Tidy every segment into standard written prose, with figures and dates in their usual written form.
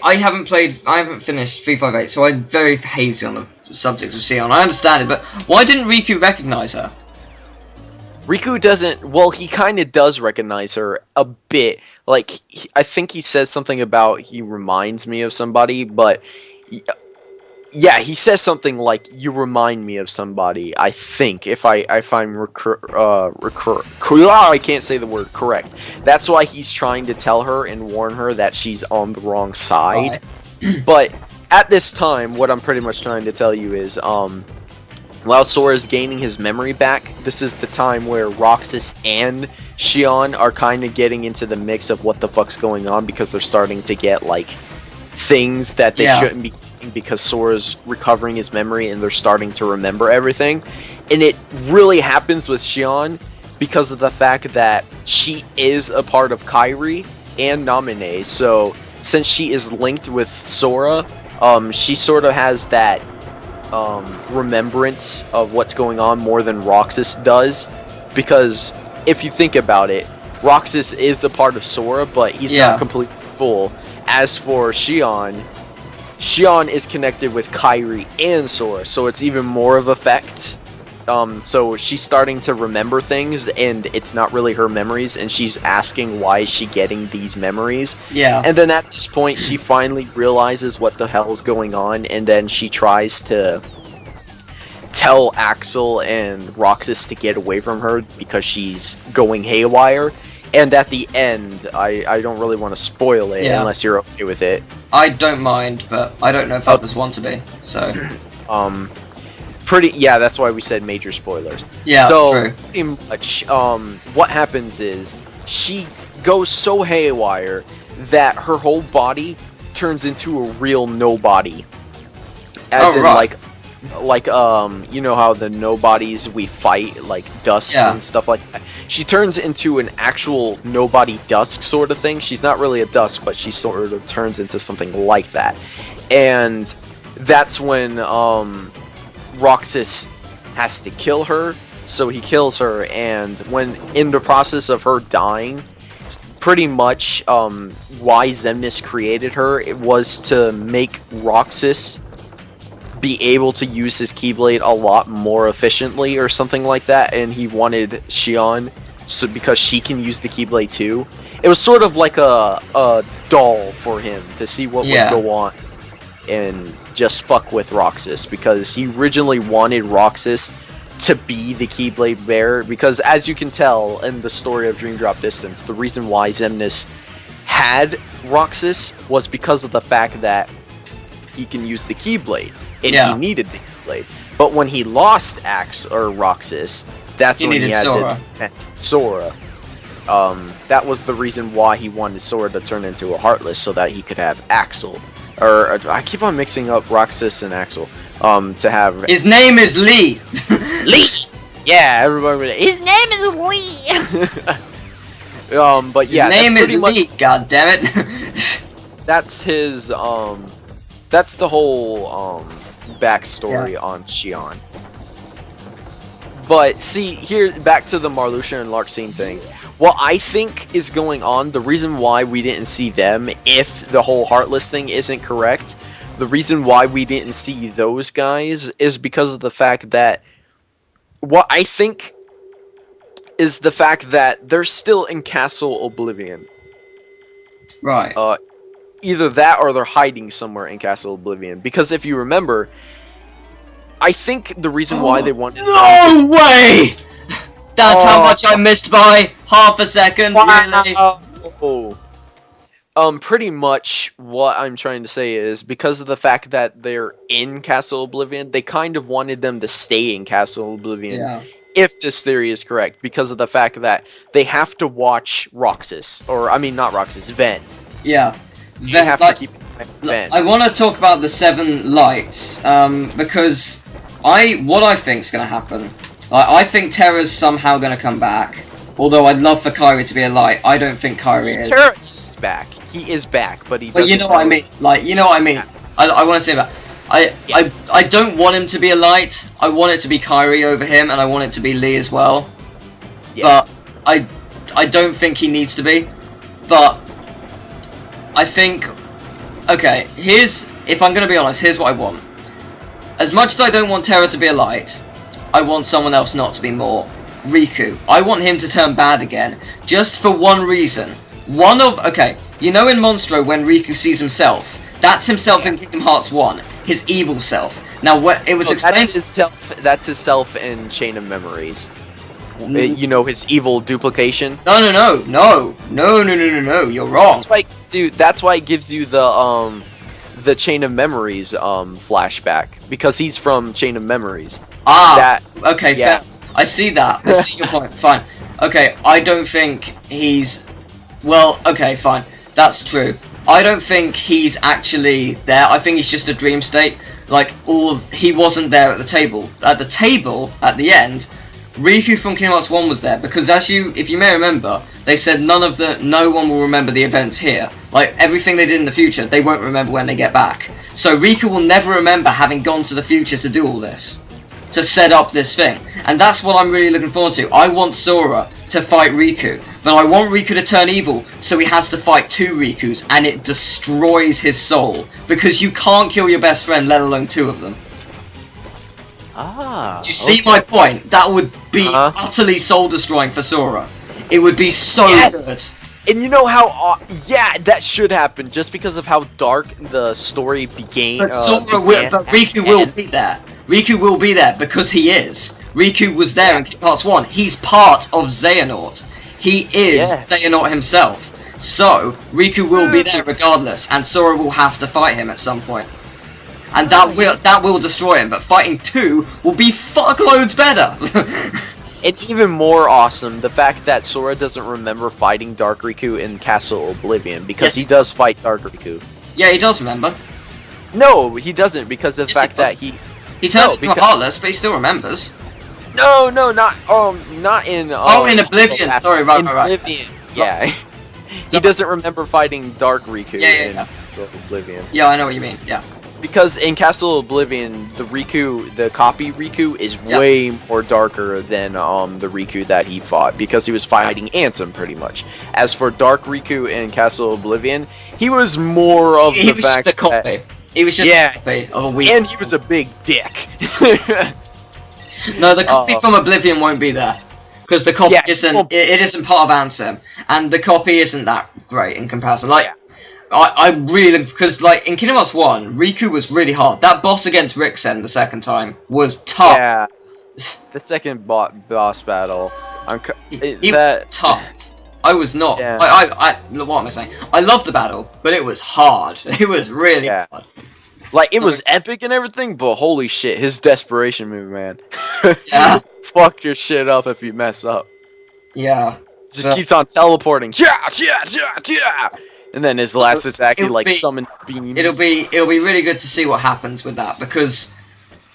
I haven't finished 358, so I'm very hazy on the subject of Xion. I understand it, but why didn't Riku recognize her? Riku doesn't. Well, he kind of does recognize her a bit. Like, I think he says something about he reminds me of somebody, but yeah, he says something like "you remind me of somebody." I think if I'm I can't say the word correct. That's why he's trying to tell her and warn her that she's on the wrong side. Right. But at this time, what I'm pretty much trying to tell you is, while Sora is gaining his memory back, this is the time where Roxas and Xion are kind of getting into the mix of what the fuck's going on, because they're starting to get, like, things that they shouldn't be getting because Sora's recovering his memory and they're starting to remember everything. And it really happens with Xion because of the fact that she is a part of Kairi and Naminé, so since she is linked with Sora, she sort of has that remembrance of what's going on more than Roxas does, because if you think about it, Roxas is a part of Sora, but he's not completely full. As for Xion is connected with Kairi and Sora, so it's even more of effect. So she's starting to remember things, and it's not really her memories, and she's asking why is she getting these memories. Yeah. And then at this point, she finally realizes what the hell is going on, and then she tries to tell Axel and Roxas to get away from her because she's going haywire. And at the end, I don't really want to spoil it unless you're okay with it. I don't mind, but I don't know if others want to be, so... that's why we said major spoilers. Yeah, so, true. Pretty much, what happens is, she goes so haywire that her whole body turns into a real nobody. As in, like, you know how the nobodies we fight, like Dusks and stuff like that? She turns into an actual nobody Dusk sort of thing. She's not really a Dusk, but she sort of turns into something like that. And that's when, Roxas has to kill her, so he kills her, and when in the process of her dying, pretty much why Xemnas created her, it was to make Roxas be able to use his Keyblade a lot more efficiently or something like that, and he wanted Xion because she can use the Keyblade too. It was sort of like a doll for him to see what would go on and just fuck with Roxas, because he originally wanted Roxas to be the Keyblade bearer, because as you can tell in the story of Dream Drop Distance, the reason why Xemnas had Roxas was because of the fact that he can use the Keyblade, and he needed the Keyblade. But when he lost Roxas, that's when he had Sora. That was the reason why he wanted Sora to turn into a Heartless, so that he could have Axel. Or, I keep on mixing up Roxas and Axel. To have... His name is Lee! Lee! Yeah, everybody... His name is Lee! But yeah... His name is Lee, goddammit! That's his, that's the whole, backstory on Xion. But, see, here, back to the Marluxia and Larxene thing. What I think is going on, the reason why we didn't see them, if the whole Heartless thing isn't correct, the reason why we didn't see those guys is because of the fact that, what I think is the fact that they're still in Castle Oblivion. Right. Either that or they're hiding somewhere in Castle Oblivion. Because if you remember, I think the reason why they wanted... No way! That's how much I missed by half a second, really? Pretty much what I'm trying to say is, because of the fact that they're in Castle Oblivion, they kind of wanted them to stay in Castle Oblivion, if this theory is correct, because of the fact that they have to watch Roxas, or, I mean, not Roxas, Ven. Yeah. They have to keep Ven. I want to talk about the 7 lights, because what I think's going to happen, I think Terra's somehow going to come back. Although I'd love for Kairi to be a light, I don't think Kairi is. Terra is back. He is back, but he doesn't... But you know what I mean. Like, you know what I mean. I want to say that. I don't want him to be a light. I want it to be Kairi over him, and I want it to be Lee as well. Yeah. But I don't think he needs to be. But I think okay, if I'm gonna be honest, here's what I want. As much as I don't want Terra to be a light, I want someone else not to be more. Riku. I want him to turn bad again, just for one reason. Okay, you know in Monstro when Riku sees himself, that's himself in Kingdom Hearts 1, his evil self. Now, it was explained... That's his self in Chain of Memories. You know, his evil duplication? No, you're wrong. That's why it gives you the Chain of Memories flashback, because he's from Chain of Memories. Okay, yeah. Fair. I see that. I see your point. Fine. Okay, I don't think he's... Well, okay, fine. That's true. I don't think he's actually there. I think he's just a dream state. Like, he wasn't there at the table. At the table, at the end, Riku from Kingdom Hearts 1 was there, because if you may remember, they said no one will remember the events here. Like, everything they did in the future, they won't remember when they get back. So Riku will never remember having gone to the future to do all this. To set up this thing. And that's what I'm really looking forward to. I want Sora to fight Riku, but I want Riku to turn evil, so he has to fight 2 Rikus, and it destroys his soul. Because you can't kill your best friend, let alone 2 of them. Do you see my point? That would be utterly soul-destroying for Sora. It would be so good. And you know how, yeah, that should happen, just because of how dark the story began. But Riku will be there. Riku will be there, because he is. Riku was there in Kingdom Hearts 1. He's part of Xehanort. He is Xehanort himself. So, Riku will be there regardless, and Sora will have to fight him at some point. And that will destroy him, but fighting 2 will be fuckloads better! And even more awesome, the fact that Sora doesn't remember fighting Dark Riku in Castle Oblivion, because he does fight Dark Riku. Yeah, he does remember. No, he doesn't, because of the fact that he turns into Heartless, but he still remembers. No, not in... in Oblivion, sorry, right. Oblivion, yeah. He doesn't remember fighting Dark Riku in Castle Oblivion. Yeah, I know what you mean, yeah. Because in Castle Oblivion, the copy Riku is way more darker than the Riku that he fought, because he was fighting Ansem pretty much. As for Dark Riku in Castle Oblivion, he was more of the fact just a copy. He was just a copy of a weak. And he was a big dick. No, the copy from Oblivion won't be there. Because the copy isn't part of Ansem, and the copy isn't that great in comparison. Like, I really, because like in Kingdom Hearts 1, Riku was really hard. That boss against Rixen the second time was tough. Yeah, the second boss battle. He was tough. I was not. Yeah. What am I saying? I loved the battle, but it was hard. It was really hard. Like, it was epic and everything, but holy shit, his desperation move, man. Yeah. Fuck your shit up if you mess up. Yeah. Just keeps on teleporting. And then his last attack, he like summons beams. It'll be really good to see what happens with that, because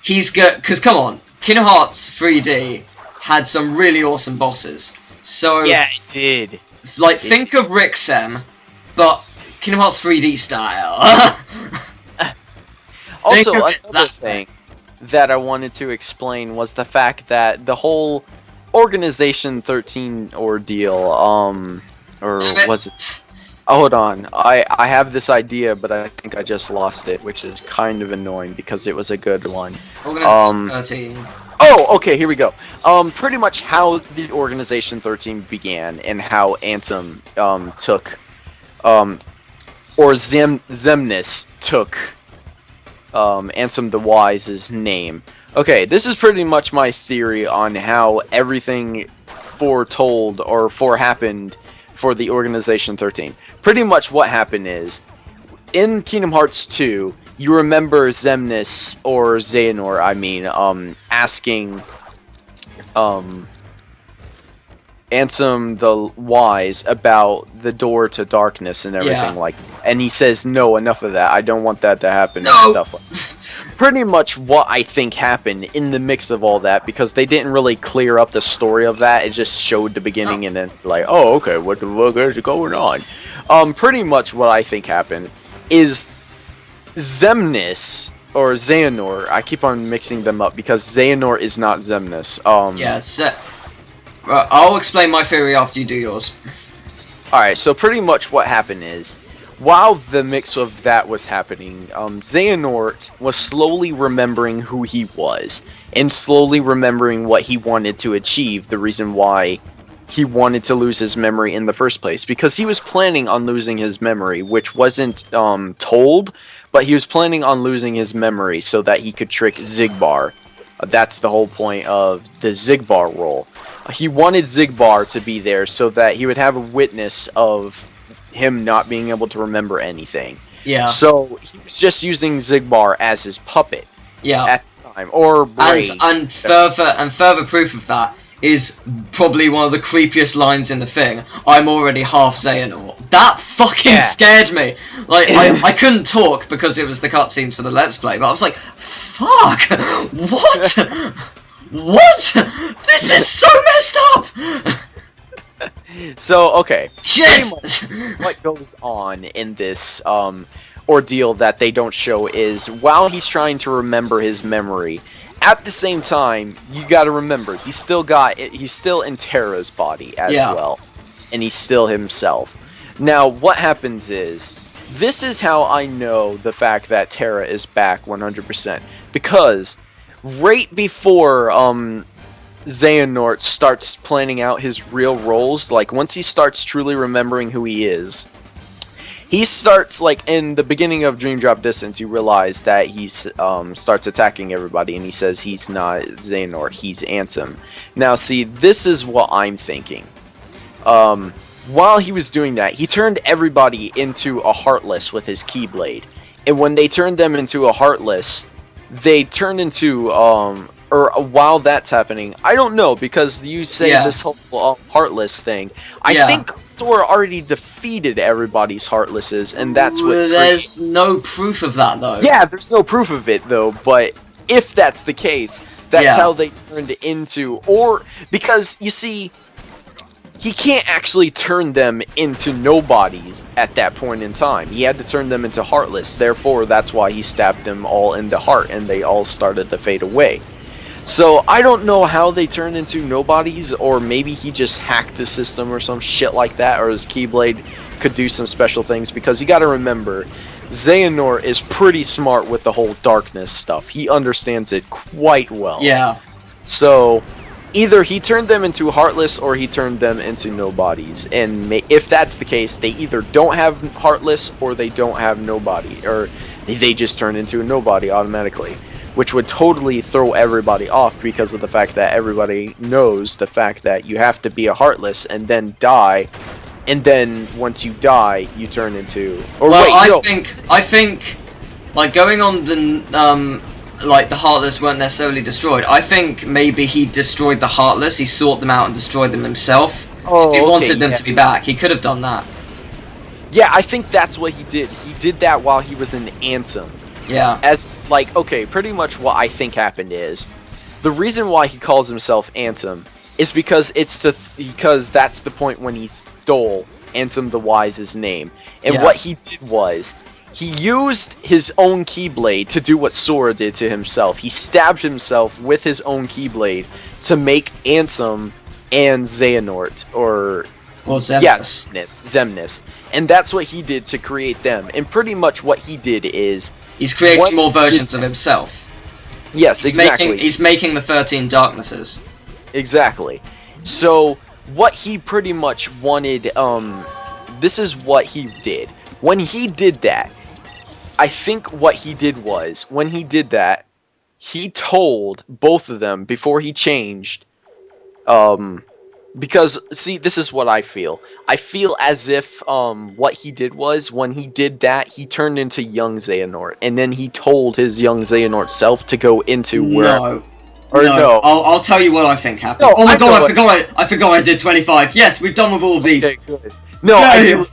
he's good. Because come on, Kingdom Hearts 3D had some really awesome bosses. So yeah, it did. Like, think of Rixem, but Kingdom Hearts 3D style. Also, another thing that I wanted to explain was the fact that the whole Organization 13 ordeal, or was it? Oh, hold on, I have this idea, but I think I just lost it, which is kind of annoying because it was a good one. Organization 13. Oh, okay, here we go. Pretty much how the Organization 13 began and how Ansem took, or Xemnas took Ansem the Wise's name. Okay, this is pretty much my theory on how everything foretold or happened for the Organization 13. Pretty much what happened is, in Kingdom Hearts 2, you remember Xemnas, or Xehanort, I mean, asking Ansem the Wise about the door to darkness and everything like that. And he says, no, enough of that, I don't want that to happen, and stuff like that. Pretty much what I think happened in the mix of all that, because they didn't really clear up the story of that, it just showed the beginning and then like, oh, okay, what the fuck is going on? Pretty much what I think happened is Xemnas, or Xehanort, I keep on mixing them up because Xehanort is not Xemnas. Right, I'll explain my theory after you do yours. Alright, so pretty much what happened is, while the mix of that was happening, Xehanort was slowly remembering who he was, and slowly remembering what he wanted to achieve, the reason why he wanted to lose his memory in the first place, because he was planning on losing his memory, which wasn't told, but he was planning on losing his memory so that he could trick Xigbar. That's the whole point of the Xigbar role. He wanted Xigbar to be there so that he would have a witness of him not being able to remember anything. Yeah. So he was just using Xigbar as his puppet. Yeah. At the time, or brain. And further proof of that is probably one of the creepiest lines in the thing. I'm already half Xehanort. That fucking scared me. Like, I couldn't talk because it was the cutscenes for the Let's Play, but I was like, fuck! What? What? This is so messed up! So, okay. Shit! What goes on in this ordeal that they don't show is, while he's trying to remember his memory, at the same time, you gotta remember, he's still in Terra's body as well. And he's still himself. Now, what happens is, this is how I know the fact that Terra is back 100%. Because, right before Xehanort starts planning out his real roles, like, once he starts truly remembering who he is, he starts, like, in the beginning of Dream Drop Distance, you realize that he starts attacking everybody, and he says he's not Xehanort, he's Ansem. Now, see, this is what I'm thinking. While he was doing that, he turned everybody into a Heartless with his Keyblade. And when they turned them into a Heartless, they turned into, or while that's happening, I don't know, because you say this whole Heartless thing. I think Sora already defeated everybody's Heartlesses, and that's what... There's no proof of that, though. Yeah, there's no proof of it, though, but if that's the case, that's how they turned into... Or, because, you see, he can't actually turn them into nobodies at that point in time. He had to turn them into Heartless, therefore that's why he stabbed them all in the heart, and they all started to fade away. So, I don't know how they turned into nobodies, or maybe he just hacked the system or some shit like that, or his Keyblade could do some special things, because you gotta remember, Xehanort is pretty smart with the whole darkness stuff. He understands it quite well. Yeah. So, either he turned them into Heartless, or he turned them into nobodies. And if that's the case, they either don't have Heartless, or they don't have nobody, or they just turn into a nobody automatically. Which would totally throw everybody off because of the fact that everybody knows the fact that you have to be a Heartless and then die, and then once you die, you turn into... Or well, wait, I think, like, going on the, like, the Heartless weren't necessarily destroyed. I think maybe he destroyed the Heartless, he sought them out and destroyed them himself. If he wanted them to be back, he could have done that. Yeah, I think that's what he did. He did that while he was in Ansem. Yeah. As, like, okay, pretty much what I think happened is, the reason why he calls himself Ansem is because because that's the point when he stole Ansem the Wise's name. And what he did was, he used his own Keyblade to do what Sora did to himself. He stabbed himself with his own Keyblade to make Ansem and Xehanort, or... Well, Xemnas. Yes, Xemnas. And that's what he did to create them. And pretty much what he did is... He's creating more versions of himself. Yes, exactly. He's making the 13 Darknesses. Exactly. So, what he pretty much wanted, this is what he did. When he did that, I think what he did was, when he did that, he told both of them before he changed, because, see, this is what I feel. I feel as if, what he did was, when he did that, he turned into young Xehanort, and then he told his young Xehanort self to go into where... No. Or no. I'll tell you what I think happened. No, oh my god, I forgot I did 25. Yes, we've done with all of these. Okay, good. No, I do...